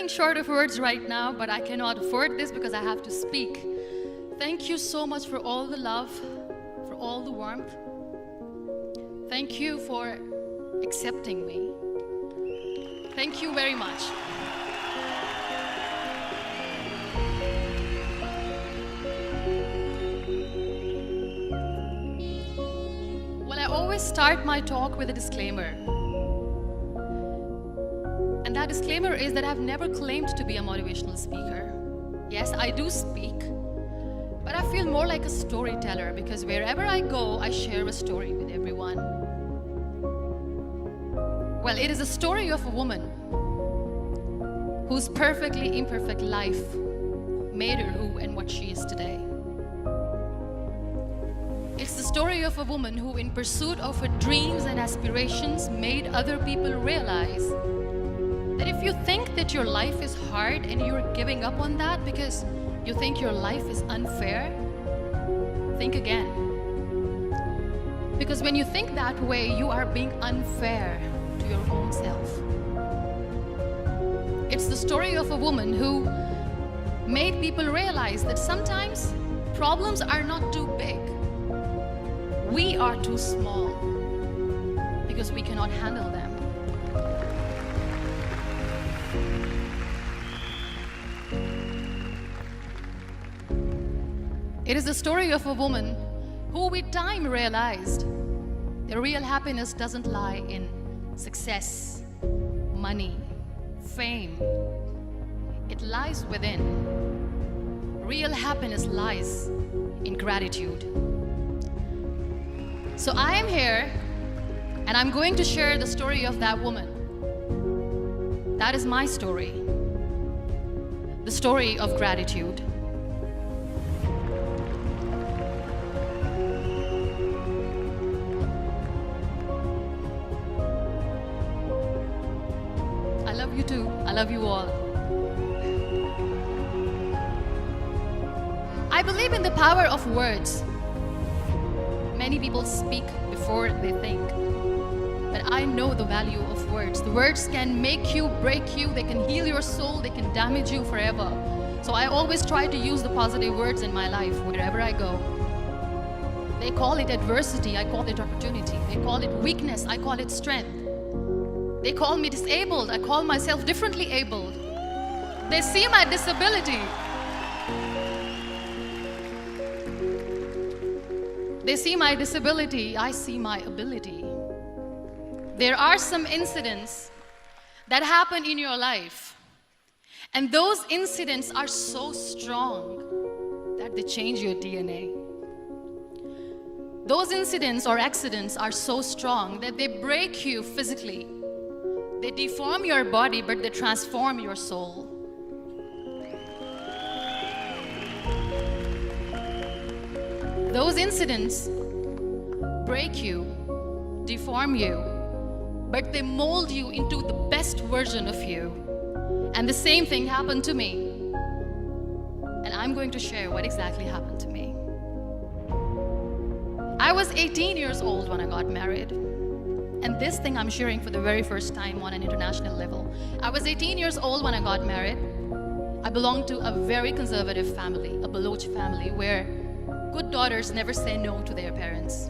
running short of words right now, but I cannot afford this because I have to speak. Thank you so much for all the love, for all the warmth. Thank you for accepting me. Thank you very much. Well, I always start my talk with a disclaimer. And that disclaimer is that I've never claimed to be a motivational speaker. Yes, I do speak, but I feel more like a storyteller because wherever I go, I share a story with everyone. Well, it is a story of a woman whose perfectly imperfect life made her who and what she is today. It's the story of a woman who, in pursuit of her dreams and aspirations, made other people realize that if you think that your life is hard and you're giving up on that because you think your life is unfair, think again. Because when you think that way, you are being unfair to your own self. It's the story of a woman who made people realize that sometimes problems are not too big. We are too small because we cannot handle them. It is the story of a woman who with time realized the real happiness doesn't lie in success, money, fame. It lies within. Real happiness lies in gratitude. So I am here and I'm going to share the story of that woman. That is my story. The story of gratitude. I love you too. I love you all. I believe in the power of words. Many people speak before they think. But I know the value of words. The words can make you, break you, they can heal your soul, they can damage you forever. So I always try to use the positive words in my life wherever I go. They call it adversity, I call it opportunity. They call it weakness, I call it strength. They call me disabled, I call myself differently abled. They see my disability. They see my disability, I see my ability. There are some incidents that happen in your life, and those incidents are so strong that they change your DNA. Those incidents or accidents are so strong that they break you physically. They deform your body, but they transform your soul. Those incidents break you, deform you, but they mold you into the best version of you. And the same thing happened to me. And I'm going to share what exactly happened to me. I was 18 years old when I got married. And this thing I'm sharing for the very first time on an international level. I was 18 years old when I got married. I belonged to a very conservative family, a Baloch family, where good daughters never say no to their parents.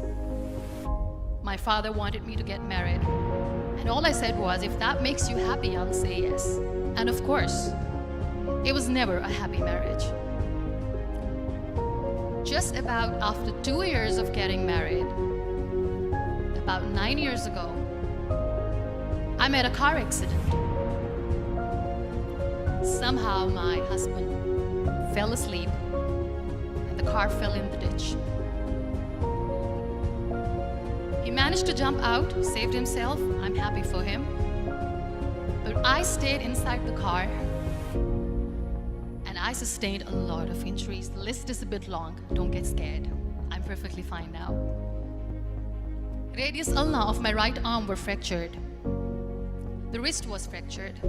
My father wanted me to get married. And all I said was, if that makes you happy, I'll say yes. And of course, it was never a happy marriage. Just about after 2 years of getting married, about 9 years ago, I met a car accident. Somehow my husband fell asleep and the car fell in the ditch. He managed to jump out, saved himself. I'm happy for him. But I stayed inside the car and I sustained a lot of injuries. The list is a bit long. Don't get scared. I'm perfectly fine now. Radius ulna of my right arm were fractured. The wrist was fractured.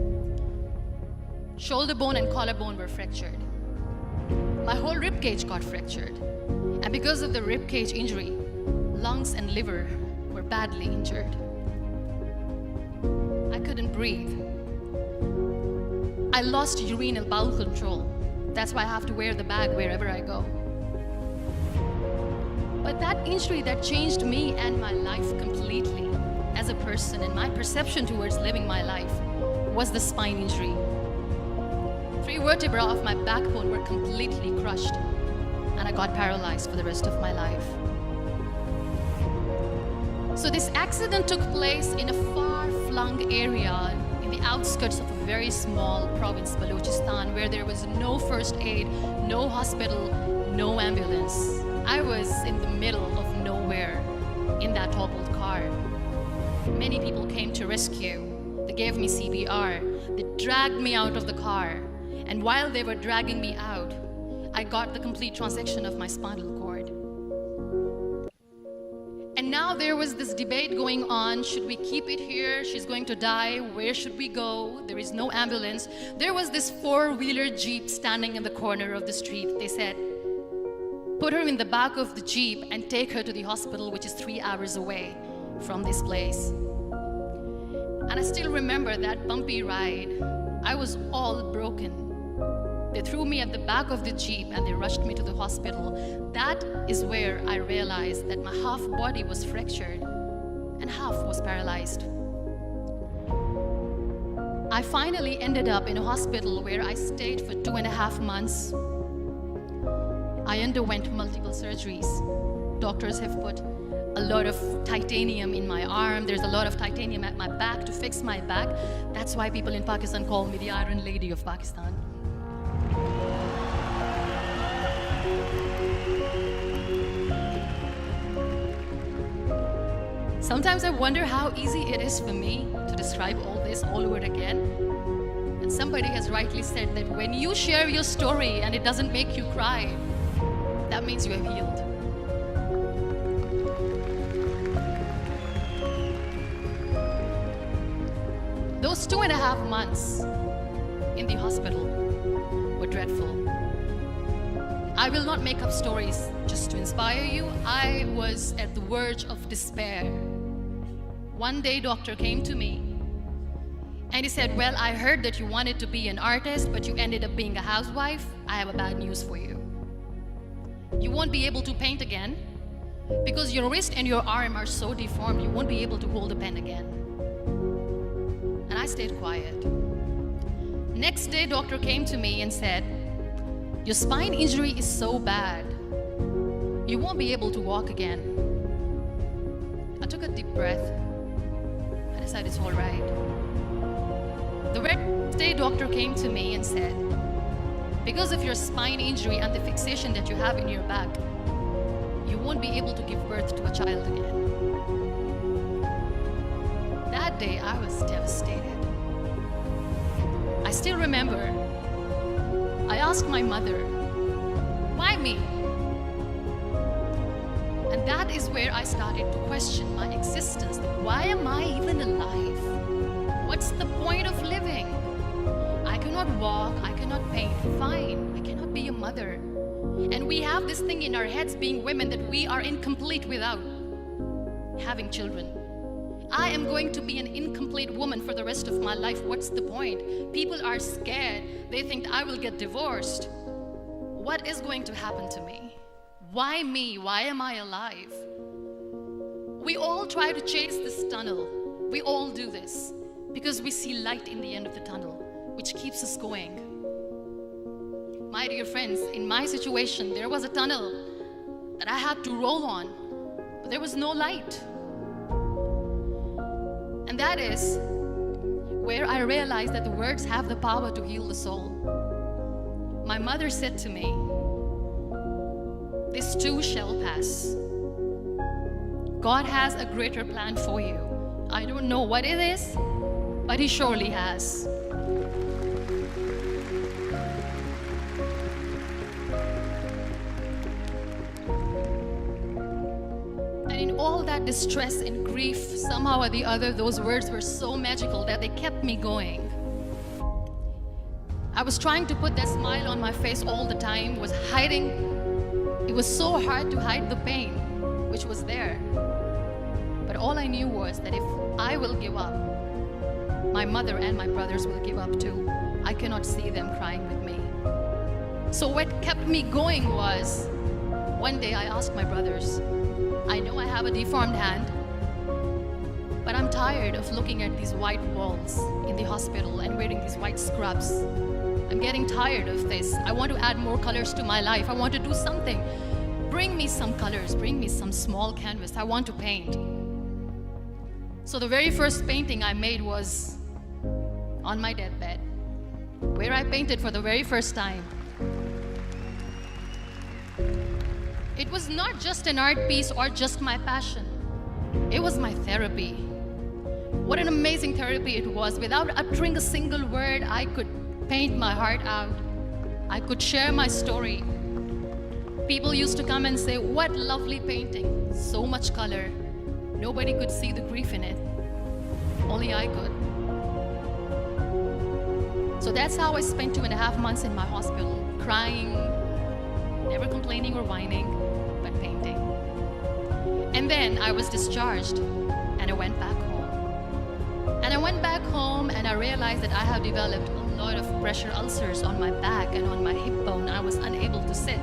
Shoulder bone and collarbone were fractured. My whole rib cage got fractured. And because of the rib cage injury, lungs and liver were badly injured. I couldn't breathe. I lost urine and bowel control. That's why I have to wear the bag wherever I go. But that injury that changed me and my life completely as a person and my perception towards living my life was the spine injury. 3 vertebrae of my backbone were completely crushed, and I got paralyzed for the rest of my life. So this accident took place in a far-flung area in the outskirts of a very small province, Balochistan, where there was no first aid, no hospital, no ambulance. I was in the middle of nowhere in that toppled car. Many people came to rescue. They gave me CPR. They dragged me out of the car. And while they were dragging me out, I got the complete transection of my spinal cord. And now there was this debate going on. Should we keep it here? She's going to die. Where should we go? There is no ambulance. There was this 4-wheeler Jeep standing in the corner of the street. They said, put her in the back of the Jeep and take her to the hospital, which is 3 hours away from this place. And I still remember that bumpy ride. I was all broken. They threw me at the back of the Jeep and they rushed me to the hospital. That is where I realized that my half body was fractured and half was paralyzed. I finally ended up in a hospital where I stayed for 2.5 months. I underwent multiple surgeries. Doctors have put a lot of titanium in my arm. There's a lot of titanium at my back to fix my back. That's why people in Pakistan call me the Iron Lady of Pakistan. Sometimes I wonder how easy it is for me to describe all this all over again. And somebody has rightly said that when you share your story and it doesn't make you cry, that means you have healed. Those 2.5 months in the hospital were dreadful. I will not make up stories just to inspire you. I was at the verge of despair. One day, doctor came to me and he said, well, I heard that you wanted to be an artist, but you ended up being a housewife. I have a bad news for you. You won't be able to paint again because your wrist and your arm are so deformed, you won't be able to hold a pen again. And I stayed quiet. Next day, doctor came to me and said, your spine injury is so bad, you won't be able to walk again. I took a deep breath. I decided it's all right. The next day, doctor came to me and said, because of your spine injury and the fixation that you have in your back, you won't be able to give birth to a child again. That day, I was devastated. I still remember, I asked my mother, why me? And that is where I started to question my existence. Why am I even alive? What's the point of living? I cannot walk, I cannot paint, fine, I cannot be a mother. And we have this thing in our heads being women that we are incomplete without having children. I am going to be an incomplete woman for the rest of my life. What's the point? People are scared. They think I will get divorced. What is going to happen to me? Why me? Why am I alive? We all try to chase this tunnel. We all do this because we see light in the end of the tunnel, which keeps us going. My dear friends, in my situation, there was a tunnel that I had to roll on, but there was no light. And that is where I realized that the words have the power to heal the soul. My mother said to me, this too shall pass. God has a greater plan for you. I don't know what it is, but He surely has. And in all that distress and grief, somehow or the other, those words were so magical that they kept me going. I was trying to put that smile on my face all the time, was hiding. It was so hard to hide the pain, which was there. But all I knew was that if I will give up, my mother and my brothers will give up too. I cannot see them crying with me. So what kept me going was, one day I asked my brothers, I know I have a deformed hand, but I'm tired of looking at these white walls in the hospital and wearing these white scrubs. I'm getting tired of this. I want to add more colors to my life. I want to do something. Bring me some colors, bring me some small canvas. I want to paint. So the very first painting I made was on my deathbed, where I painted for the very first time. It was not just an art piece or just my passion. It was my therapy. What an amazing therapy it was. Without uttering a single word, I could paint my heart out. I could share my story. People used to come and say, what lovely painting, so much color. Nobody could see the grief in it. Only I could. So that's how I spent 2.5 months in my hospital, crying, never complaining or whining, but painting. And then I was discharged and I went back home. And I went back home and I realized that I have developed a lot of pressure ulcers on my back and on my hip bone. I was unable to sit.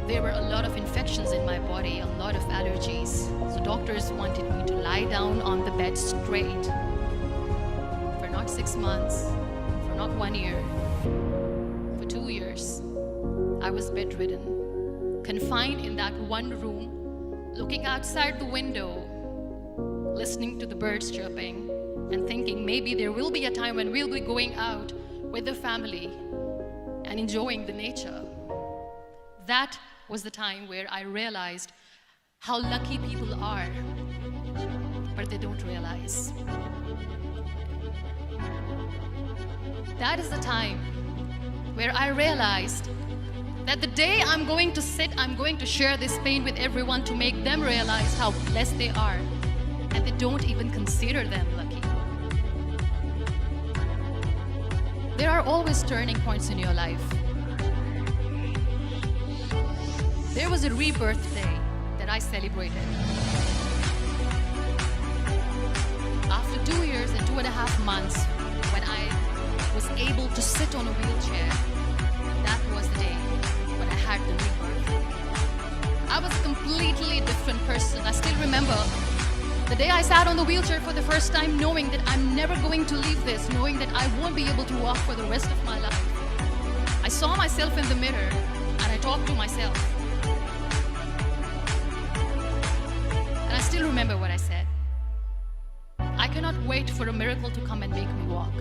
There were a lot of infections in my body, a lot of allergies. So doctors wanted me to lie down on the bed straight for not 6 months, for not 1 year, for 2 years. I was bedridden, confined in that one room, looking outside the window, listening to the birds chirping, and thinking maybe there will be a time when we'll be going out with the family and enjoying the nature. That was the time where I realized how lucky people are, but they don't realize. That is the time where I realized that the day I'm going to sit, I'm going to share this pain with everyone to make them realize how blessed they are, and they don't even consider them lucky. There are always turning points in your life. There was a rebirth day that I celebrated. After 2 years and 2.5 months, when I was able to sit on a wheelchair, that was the day when I had the rebirth. I was a completely different person. I still remember the day I sat on the wheelchair for the first time, knowing that I'm never going to leave this, knowing that I won't be able to walk for the rest of my life. I saw myself in the mirror and I talked to myself. And I still remember what I said. I cannot wait for a miracle to come and make me walk.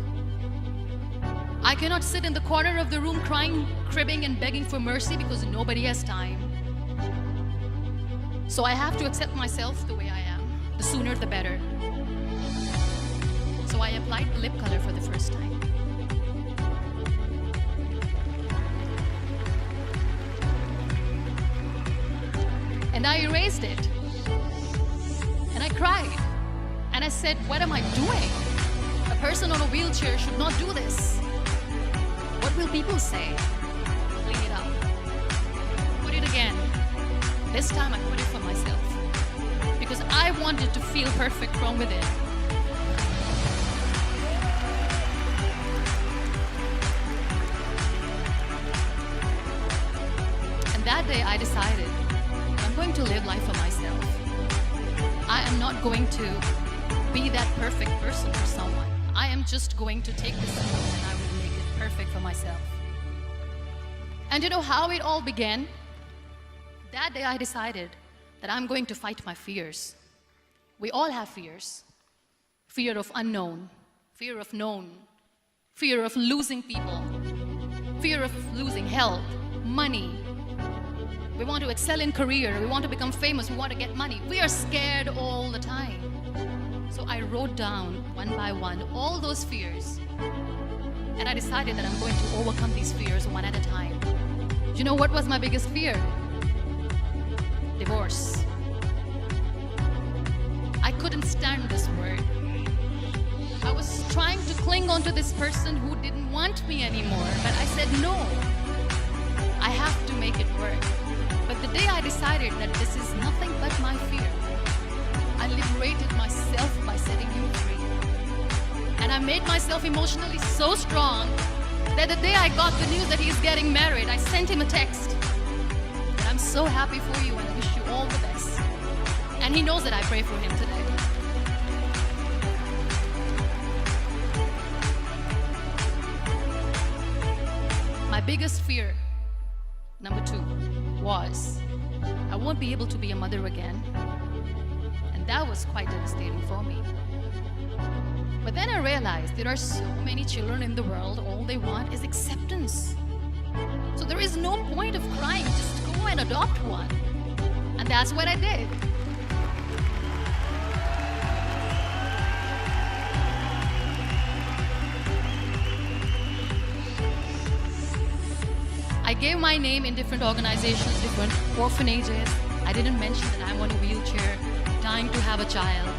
I cannot sit in the corner of the room crying, cribbing, and begging for mercy because nobody has time. So I have to accept myself the way I am. The sooner the better. So I applied lip color for the first time. And I erased it. And I cried. And I said, what am I doing? A person on a wheelchair should not do this. What will people say? Clean it up. Put it again. This time I put it for myself. Because I wanted to feel perfect from within. And that day I decided I'm going to live life for myself. I am not going to be that perfect person for someone. I am just going to take this world and I will make it perfect for myself. And you know how it all began? That day I decided that I'm going to fight my fears. We all have fears. Fear of unknown, fear of known, fear of losing people, fear of losing health, money. We want to excel in career, we want to become famous, we want to get money. We are scared all the time. So I wrote down one by one all those fears. And I decided that I'm going to overcome these fears one at a time. Do you know what was my biggest fear? Divorce. I couldn't stand this word. I was trying to cling on to this person who didn't want me anymore, but I said no. I have to make it work. But the day I decided that this is nothing but my fear, I liberated myself by setting him free. And And I made myself emotionally so strong that the day I got the news that he's getting married, I sent him a text. And I'm so happy for you and I wish you all the best. And he knows that I pray for him today. My biggest fear, number 2, was I won't be able to be a mother again. And that was quite devastating for me. But then I realized there are so many children in the world, all they want is acceptance. So there is no point of crying, just go and adopt one. And that's what I did. I gave my name in different organizations, different orphanages. I didn't mention that I'm on a wheelchair, dying to have a child.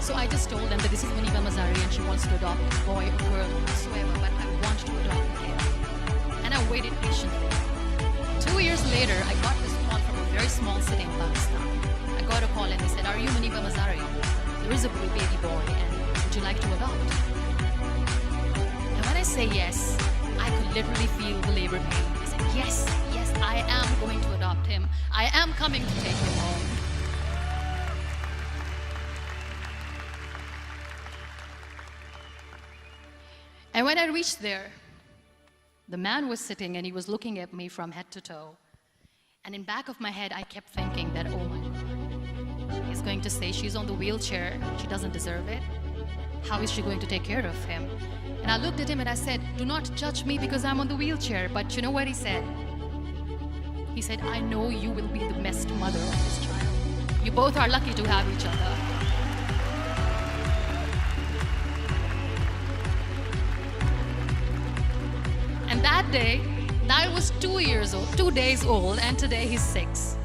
So I just told them that this is Muniba Mazari and she wants to adopt a boy or girl or whatsoever, but I want to adopt a kid. And I waited patiently. 2 years later, I got this call from a very small city in Pakistan. I got a call and they said, "Are you Muniba Mazari? There is a baby boy and would you like to adopt?" And when I say yes, I could literally feel the labor pain. I said, yes, I am going to adopt him. I am coming to take him home. And when I reached there, the man was sitting and he was looking at me from head to toe. And in back of my head, I kept thinking that, oh my God, he's going to say she's on the wheelchair, she doesn't deserve it. How is she going to take care of him? And I looked at him and I said, do not judge me because I'm on the wheelchair. But you know what he said? He said, I know you will be the best mother of this child. You both are lucky to have each other. And that day, I was 2 days old, and today he's 6.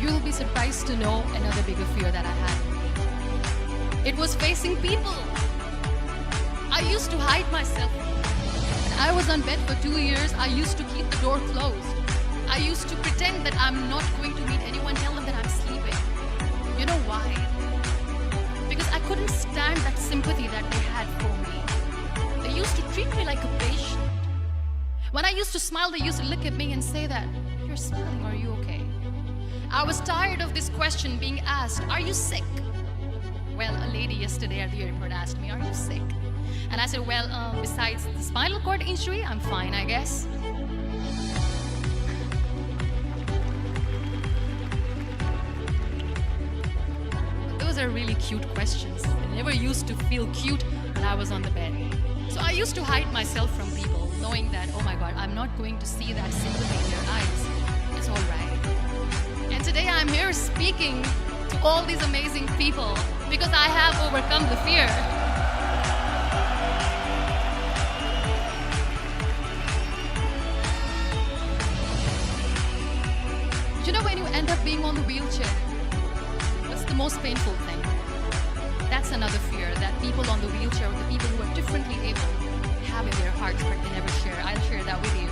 You'll be surprised to know another bigger fear that I had. It was facing people. I used to hide myself. When I was on bed for 2 years, I used to keep the door closed. I used to pretend that I'm not going to meet anyone, tell them that I'm sleeping. You know why? Because I couldn't stand that sympathy that they had for me. They used to treat me like a patient. When I used to smile, they used to look at me and say that, "You're smiling, are you okay?" I was tired of this question being asked, "Are you sick?" Well, a lady yesterday at the airport asked me, "Are you sick?" And I said, well, besides the spinal cord injury, I'm fine, I guess. But those are really cute questions. I never used to feel cute when I was on the bed. So I used to hide myself from people, knowing that, oh my God, I'm not going to see that sympathy in their eyes. It's all right. And today I'm here speaking to all these amazing people because I have overcome the fear. You know, when you end up being on the wheelchair, what's the most painful thing? That's another fear that people on the wheelchair, or the people who are differently able, have in their hearts but they never share. I'll share that with you.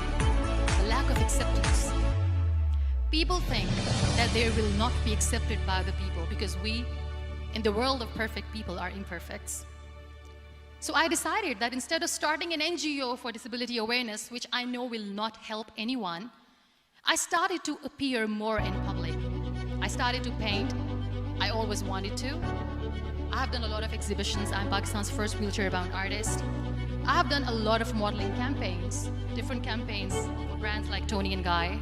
The lack of acceptance. People think that they will not be accepted by the people because we, in the world of perfect people, are imperfects. So I decided that instead of starting an NGO for disability awareness, which I know will not help anyone, I started to appear more in public. I started to paint. I always wanted to. I have done a lot of exhibitions. I'm Pakistan's first wheelchair-bound artist. I have done a lot of modeling campaigns, different campaigns for brands like Tony and Guy.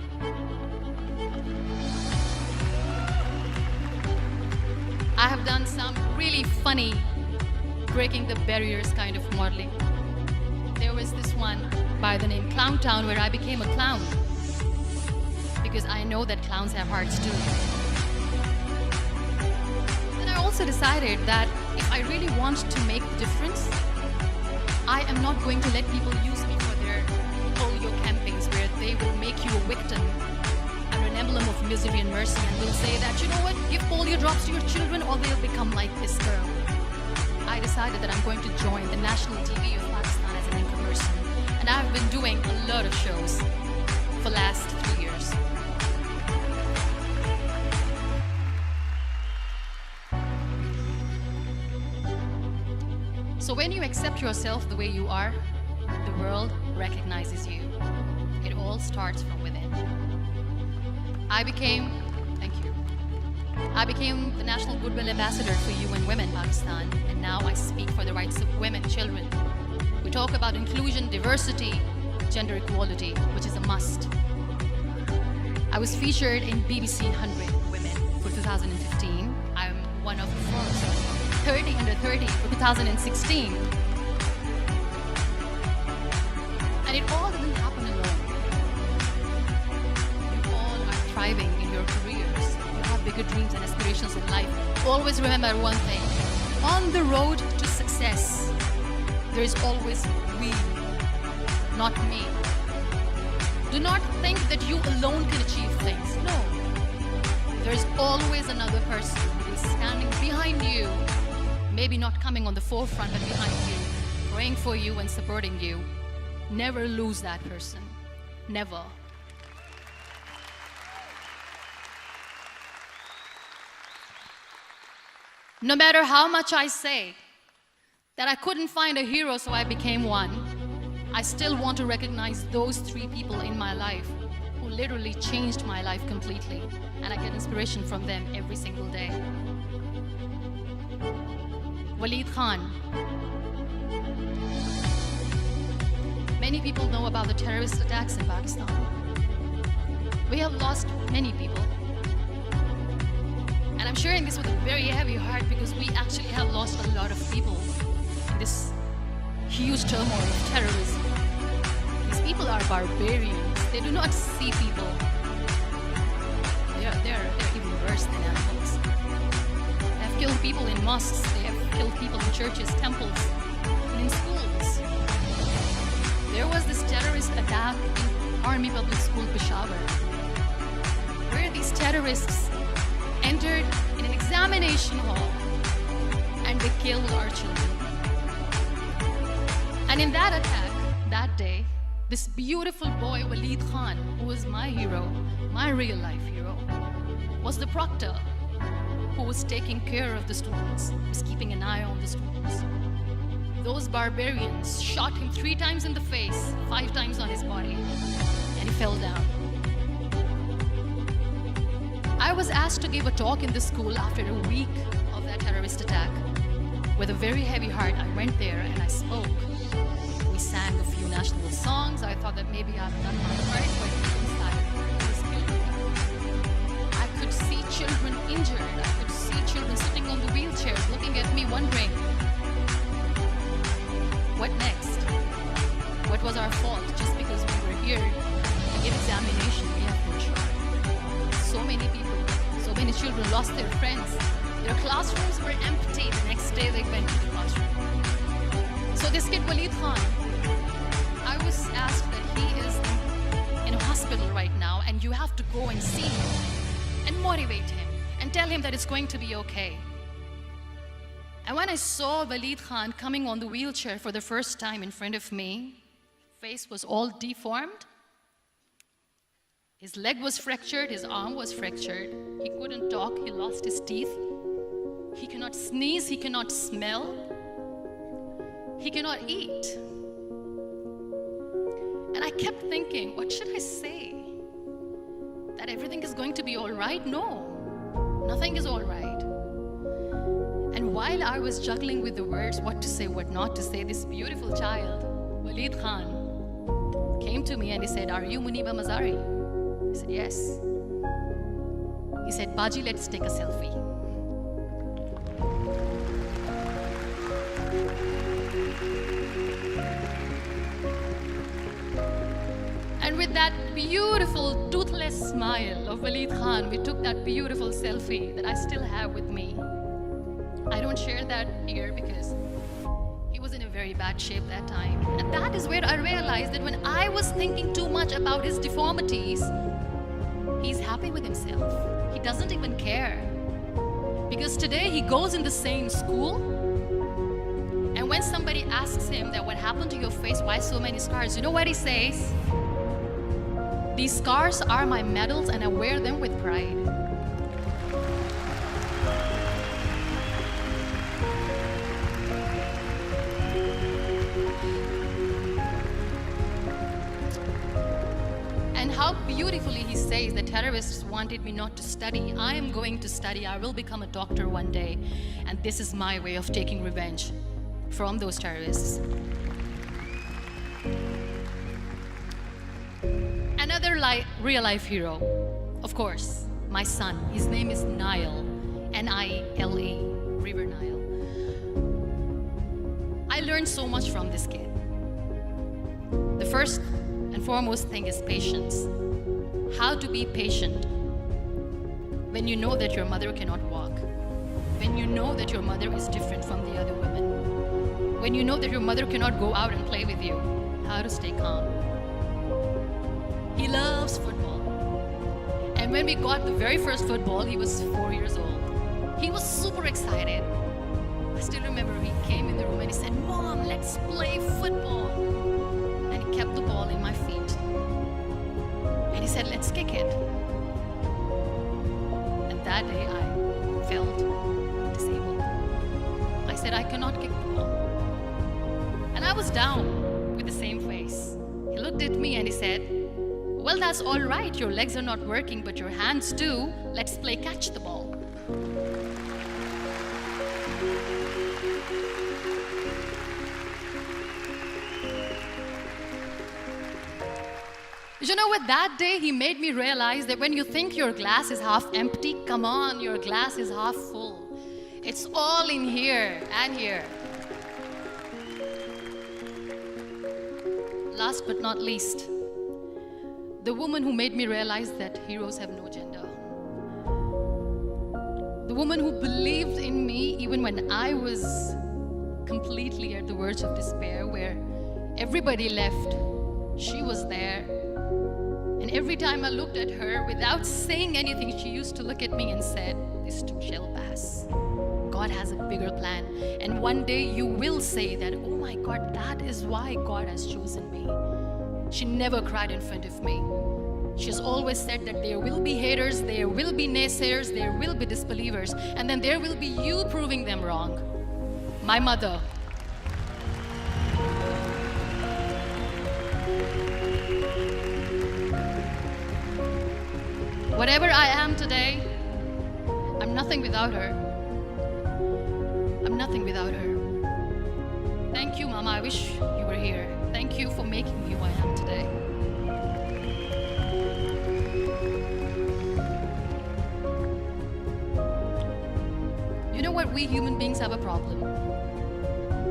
I have done some really funny, breaking the barriers kind of modeling. There was this one by the name Clown Town where I became a clown. Because I know that clowns have hearts too. Then I also decided that if I really want to make the difference, I am not going to let people use me for their polio campaigns where they will make you a victim and an emblem of misery and mercy and will say that, you know what, give polio drops to your children or they'll become like this girl. I decided that I'm going to join the national TV of Pakistan as an anchor person. And I've been doing a lot of shows for the last 3 years. So when you accept yourself the way you are, the world recognizes you. It all starts from within. Thank you. I became the National Goodwill Ambassador for UN Women Pakistan, and now I speak for the rights of women, children. We talk about inclusion, diversity, gender equality, which is a must. I was featured in BBC 100 Women for 2015. I'm one of the first 30 under 30 for 2016. And it all didn't happen alone. You all are thriving in your careers. You have bigger dreams and aspirations in life. Always remember one thing. On the road to success, there is always we, not me. Do not think that you alone can achieve things. No. There is always another person who is standing behind you, maybe not coming on the forefront, but behind you, praying for you and supporting you. Never lose that person. Never. No matter how much I say that I couldn't find a hero, so I became one, I still want to recognize those 3 people in my life who literally changed my life completely, and I get inspiration from them every single day. Waleed Khan. Many people know about the terrorist attacks in Pakistan. We have lost many people. And I'm sharing this with a very heavy heart because we actually have lost a lot of people in this huge turmoil of terrorism. These people are barbarians. They do not see people. They're even worse than animals. They have killed people in mosques. They have killed people in churches, temples, and in schools. There was this terrorist attack in Army Public School, Peshawar, where these terrorists entered in an examination hall and they killed our children. And in that attack, that day, this beautiful boy, Waleed Khan, who was my hero, my real life hero, was the proctor who was taking care of the students, was keeping an eye on the students. Those barbarians shot him 3 times in the face, 5 times on his body, and he fell down. I was asked to give a talk in the school after a week of that terrorist attack. With a very heavy heart, I went there and I spoke. We sang a few national songs. I thought that maybe I've done my part, but inside it was killing. I could see children injured. I could see children sitting on the wheelchairs looking at me wondering, what next? What was our fault? Just because we were here to give examination, we have been shot. So many people, so many children lost their friends. Their classrooms were empty. The next day they went to the classroom. So this kid, Waleed Khan, I was asked that he is in a hospital right now and you have to go and see him and motivate him and tell him that it's going to be okay. And when I saw Waleed Khan coming on the wheelchair for the first time in front of me, face was all deformed. His leg was fractured, his arm was fractured. He couldn't talk, he lost his teeth. He cannot sneeze, he cannot smell. He cannot eat. And I kept thinking, what should I say? That everything is going to be all right? No, nothing is all right. And while I was juggling with the words, what to say, what not to say, this beautiful child, Waleed Khan, came to me and he said, "Are you Muniba Mazari?" I said, "Yes." He said, "Baji, let's take a selfie." And with that beautiful, toothless smile of Waleed Khan, we took that beautiful selfie that I still have with me. I don't share that here because he was in a very bad shape that time. And that is where I realized that when I was thinking too much about his deformities, he's happy with himself. He doesn't even care. Because today he goes in the same school, and when somebody asks him that what happened to your face, why so many scars, you know what he says? "These scars are my medals and I wear them with pride." how beautifully he says the terrorists wanted me not to study. I am going to study. I will become a doctor one day. And this is my way of taking revenge from those terrorists. Another real life hero, of course, my son. His name is Nile, N-I-L-E, River Nile. I learned so much from this kid. The first and foremost thing is patience. How to be patient when you know that your mother cannot walk, when you know that your mother is different from the other women, when you know that your mother cannot go out and play with you. How to stay calm. He loves football. And when we got the very first football, he was 4 years old. He was super excited. I still remember he came in the room and he said, "Mom, let's play football." And he kept the ball in my feet. And he said, "Let's kick it." And that day I felt disabled. I said, "I cannot kick the ball." And I was down with the same face. He looked at me and he said, "Well, that's all right. Your legs are not working, but your hands do. Let's play catch the ball." You know what? That day he made me realize that when you think your glass is half empty, come on, your glass is half full. It's all in here and here. Last but not least, the woman who made me realize that heroes have no gender. The woman who believed in me even when I was completely at the verge of despair, where everybody left, she was there. And every time I looked at her, without saying anything, she used to look at me and said, "This too shall pass. God has a bigger plan. And one day you will say that, oh my God, that is why God has chosen me." She never cried in front of me. She's always said that there will be haters, there will be naysayers, there will be disbelievers, and then there will be you proving them wrong. My mother. Whatever I am today, I'm nothing without her. I'm nothing without her. Thank you, Mama. I wish you were here. Thank you for making me who I am today. You know what? We human beings have a problem.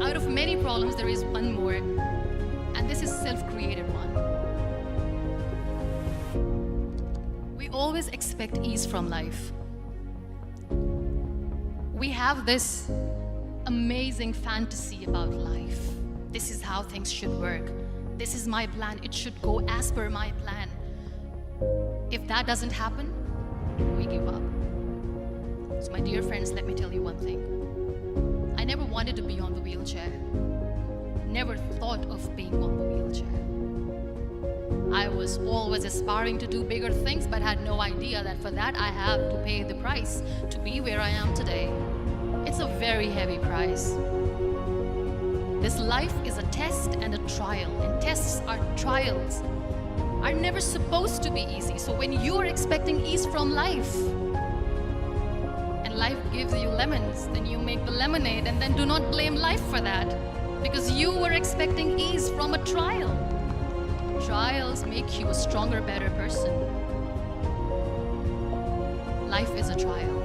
Out of many problems, there is one more, and this is self-created one. We always expect ease from life. We have this amazing fantasy about life. This is how things should work. This is my plan. It should go as per my plan. If that doesn't happen, we give up. So my dear friends, let me tell you one thing. I never wanted to be on the wheelchair. Never thought of being on the wheelchair. I was always aspiring to do bigger things, but had no idea that for that I have to pay the price to be where I am today. It's a very heavy price. This life is a test and a trial, and tests or trials are never supposed to be easy. So when you are expecting ease from life, and life gives you lemons, then you make the lemonade, and then do not blame life for that, because you were expecting ease from a trial. Trials make you a stronger, better person. Life is a trial,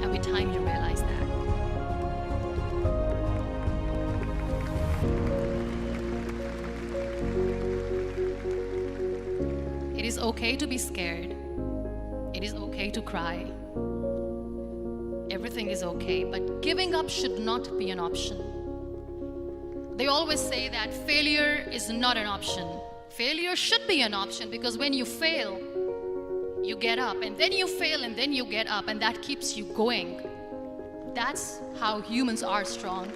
and with time you realize that. It is okay to be scared. It is okay to cry. Everything is okay, but giving up should not be an option. They always say that failure is not an option. Failure should be an option, because when you fail, you get up, and then you fail, and then you get up, and that keeps you going. That's how humans are strong.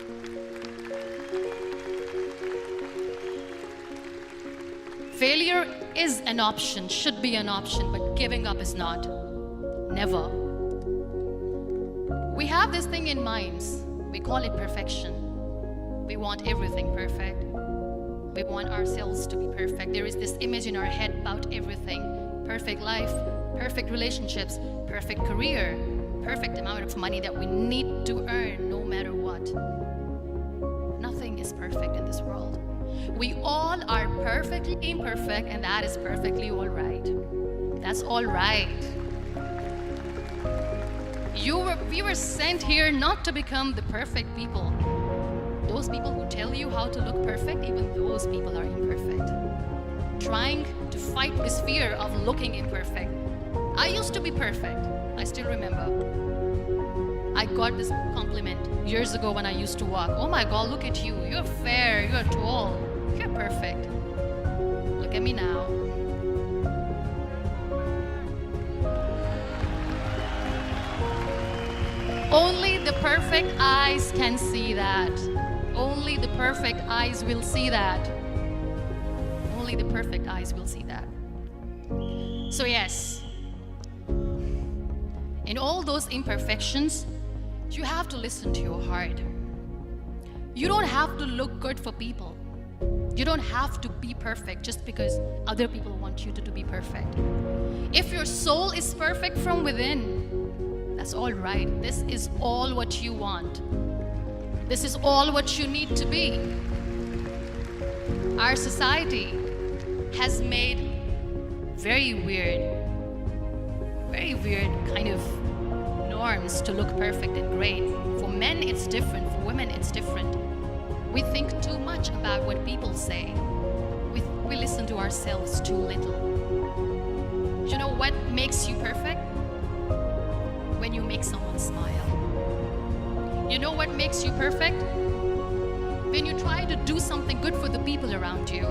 Failure is an option, should be an option, but giving up is not. Never. We have this thing in minds. We call it perfection. We want everything perfect. We want ourselves to be perfect. There is this image in our head about everything. Perfect life, perfect relationships, perfect career, perfect amount of money that we need to earn no matter what. Nothing is perfect in this world. We all are perfectly imperfect, and that is perfectly all right. That's all right. We were sent here not to become the perfect people. Those people who tell you how to look perfect, even those people are imperfect. Trying to fight this fear of looking imperfect. I used to be perfect. I still remember. I got this compliment years ago when I used to walk. Oh my God, look at you. You're fair, you're tall, you're perfect. Look at me now. Only the perfect eyes can see that. Only the perfect eyes will see that. Only the perfect eyes will see that. So yes, in all those imperfections, you have to listen to your heart. You don't have to look good for people. You don't have to be perfect just because other people want you to be perfect. If your soul is perfect from within, that's all right. This is all what you want. This is all what you need to be. Our society has made very weird kind of norms to look perfect and great. For men, it's different. For women, it's different. We think too much about what people say. We listen to ourselves too little. You know what makes you perfect? When you make someone smile. You know what makes you perfect? When you try to do something good for the people around you.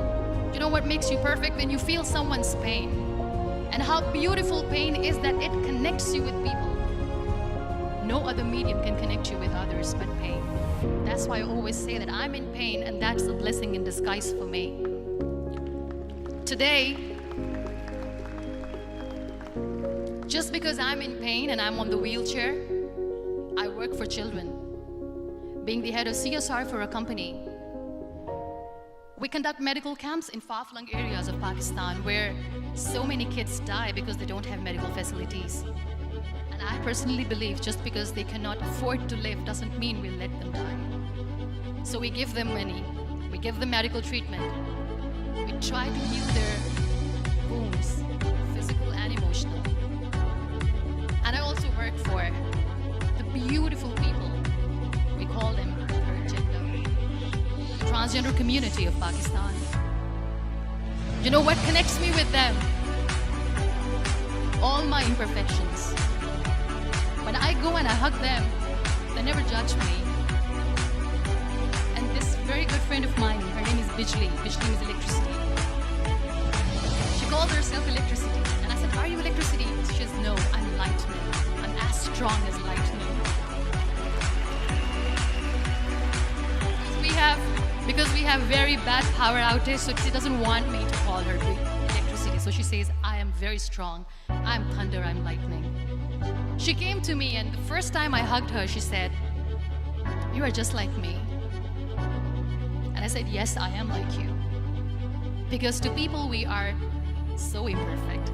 You know what makes you perfect? When you feel someone's pain. And how beautiful pain is that it connects you with people. No other medium can connect you with others but pain. That's why I always say that I'm in pain, and that's a blessing in disguise for me. Today, just because I'm in pain and I'm on the wheelchair, I work for children. Being the head of CSR for a company, we conduct medical camps in far-flung areas of Pakistan where so many kids die because they don't have medical facilities. And I personally believe just because they cannot afford to live doesn't mean we'll let them die. So we give them money, we give them medical treatment, we try to heal their wounds, physical and emotional. And I also work for the beautiful people, we call them third gender, the transgender community of Pakistan. You know what connects me with them? All my imperfections. When I go and I hug them, they never judge me. And this very good friend of mine, her name is Bijli. Bijli means electricity. She calls herself electricity. And I said, are you electricity? She says, no, I'm lightning. I'm as strong as lightning. Because we have very bad power outage, so she doesn't want me to call her electricity. So she says, I am very strong. I'm thunder, I'm lightning. She came to me, and the first time I hugged her, she said, you are just like me. And I said, yes, I am like you. Because to people, we are so imperfect.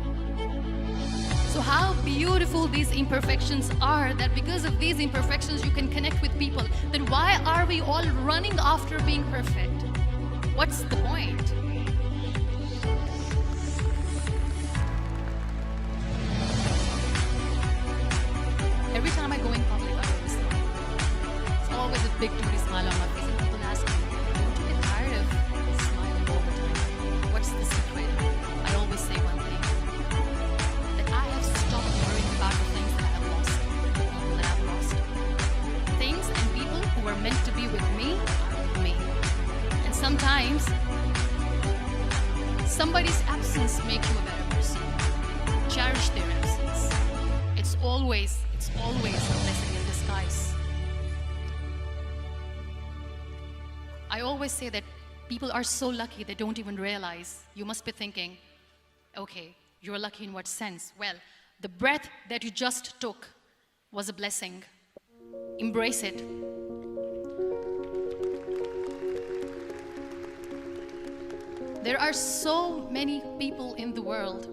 So how beautiful these imperfections are, that because of these imperfections, you can connect with people. Then why are we all running after being perfect? What's the point? Every time I go in public, I always smile. It's always a big dirty smile on my face, and people ask me, don't you get tired of smiling all the time? What's the secret? I always say one thing, that I have stopped worrying about the things that I have lost, the people that I've lost. Things and people who were meant to be with me are with me. And sometimes, somebody's absence makes you a better person. Cherish their absence. It's always a blessing in disguise. I always say that people are so lucky they don't even realize. You must be thinking, okay, you're lucky in what sense? Well, the breath that you just took was a blessing. Embrace it. There are so many people in the world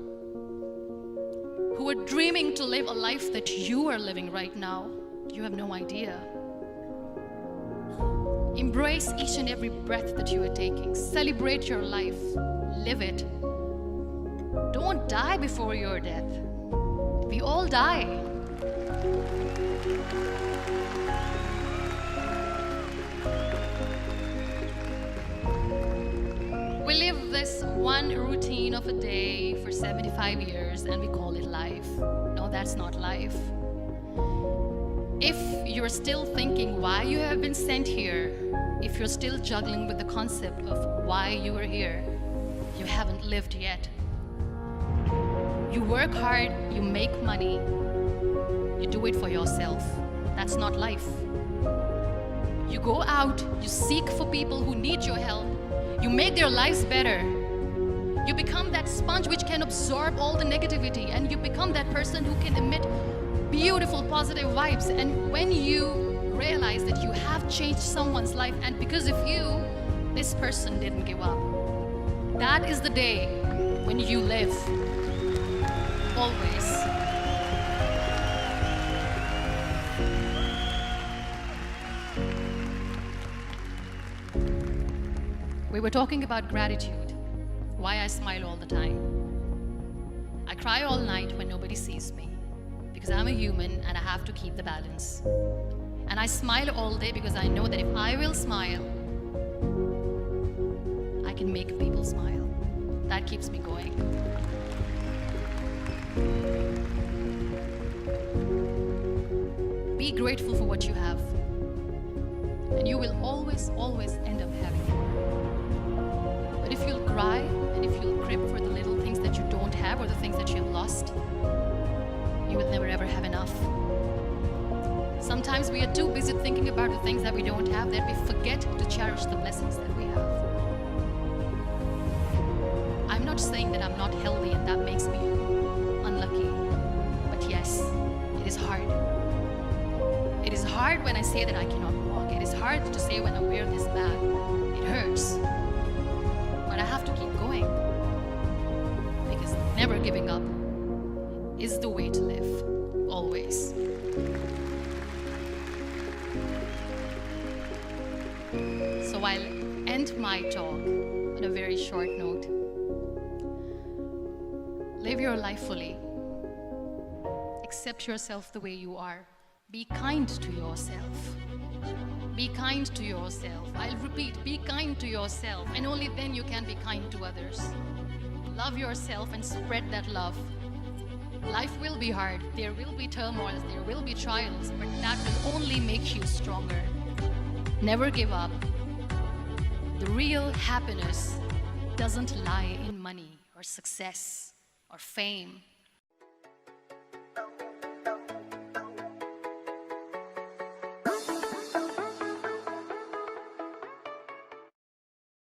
who are dreaming to live a life that you are living right now. You have no idea. Embrace each and every breath that you are taking. Celebrate your life. Live it. Don't die before your death. We all die. We live this one routine of a day for 75 years and we call it life. No, that's not life. If you're still thinking why you have been sent here, if you're still juggling with the concept of why you are here, you haven't lived yet. You work hard, you make money, you do it for yourself. That's not life. You go out, you seek for people who need your help, you make their lives better. You become that sponge which can absorb all the negativity, and you become that person who can emit beautiful positive vibes. And when you realize that you have changed someone's life, and because of you, this person didn't give up, that is the day when you live. Always. We were talking about gratitude, why I smile all the time. I cry all night when nobody sees me, because I'm a human and I have to keep the balance. And I smile all day because I know that if I will smile, I can make people smile. That keeps me going. Be grateful for what you have, and you will always, always end up having more. But if you'll cry and if you'll crib for the little things that you don't have or the things that you have lost, you will never ever have enough. Sometimes we are too busy thinking about the things that we don't have that we forget to cherish the blessings that we have. I'm not saying that I'm not healthy and that makes me unlucky, but yes, it is hard. It is hard when I say that I cannot walk. It is hard to say when I wear this bag. It hurts. But I have to keep going, because never giving up is the way to live, always. So I'll end my talk on a very short note. Live your life fully. Accept yourself the way you are. Be kind to yourself. Be kind to yourself. I'll repeat, be kind to yourself, and only then you can be kind to others. Love yourself and spread that love. Life will be hard. There will be turmoils, there will be trials, but that will only make you stronger. Never give up. The real happiness doesn't lie in money or success or fame.